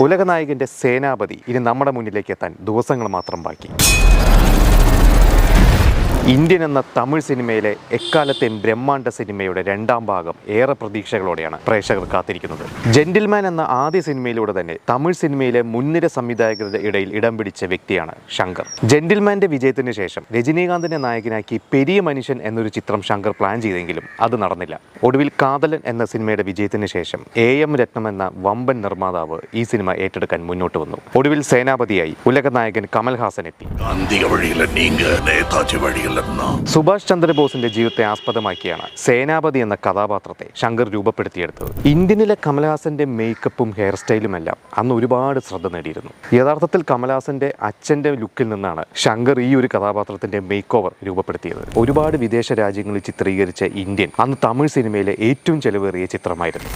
ഉലകനായകന്റെ സേനാപതി ഇനി നമ്മുടെ മുന്നിലേക്ക് എത്താൻ ദിവസങ്ങൾ മാത്രം ബാക്കി. ഇന്ത്യൻ എന്ന തമിഴ് സിനിമയിലെ എക്കാലത്തെയും ബ്രഹ്മാണ്ഡ സിനിമയുടെ രണ്ടാം ഭാഗം ഏറെ പ്രതീക്ഷകളോടെയാണ് പ്രേക്ഷകർ കാത്തിരിക്കുന്നത്. ജെന്റിൽമാൻ എന്ന ആദ്യ സിനിമയിലൂടെ തന്നെ തമിഴ് സിനിമയിലെ മുൻനിര സംവിധായകരുടെ ഇടയിൽ ഇടം പിടിച്ച വ്യക്തിയാണ് ശങ്കർ. ജെന്റിൽമാന്റെ വിജയത്തിന് ശേഷം രജനീകാന്തിനെ നായകനാക്കി പെരിയ മനുഷ്യൻ എന്നൊരു ചിത്രം ശങ്കർ പ്ലാൻ ചെയ്തെങ്കിലും അത് നടന്നില്ല. ഒടുവിൽ കാതലൻ എന്ന സിനിമയുടെ വിജയത്തിന് ശേഷം AM രത്നം എന്ന വമ്പൻ നിർമ്മാതാവ് ഈ സിനിമ ഏറ്റെടുക്കാൻ മുന്നോട്ട് വന്നു. ഒടുവിൽ സേനാപതിയായി ഉലകനായകൻ കമൽഹാസൻ എത്തി. സുഭാഷ് ചന്ദ്രബോസിന്റെ ജീവിതത്തെ ആസ്പദമാക്കിയാണ് സേനാപതി എന്ന കഥാപാത്രത്തെ ശങ്കർ രൂപപ്പെടുത്തിയെടുത്തത്. ഇന്ത്യനിലെ കമൽഹാസന്റെ മേക്കപ്പും ഹെയർ സ്റ്റൈലുമെല്ലാം അന്ന് ഒരുപാട് ശ്രദ്ധ നേടിയിരുന്നു. യഥാർത്ഥത്തിൽ കമൽഹാസന്റെ അച്ഛന്റെ ലുക്കിൽ നിന്നാണ് ശങ്കർ ഈ ഒരു കഥാപാത്രത്തിന്റെ മേക്ക് ഓവർ രൂപപ്പെടുത്തിയത്. ഒരുപാട് വിദേശ രാജ്യങ്ങളിൽ ചിത്രീകരിച്ച ഇന്ത്യൻ അന്ന് തമിഴ് സിനിമയിലെ ഏറ്റവും ചെലവേറിയ ചിത്രമായിരുന്നു.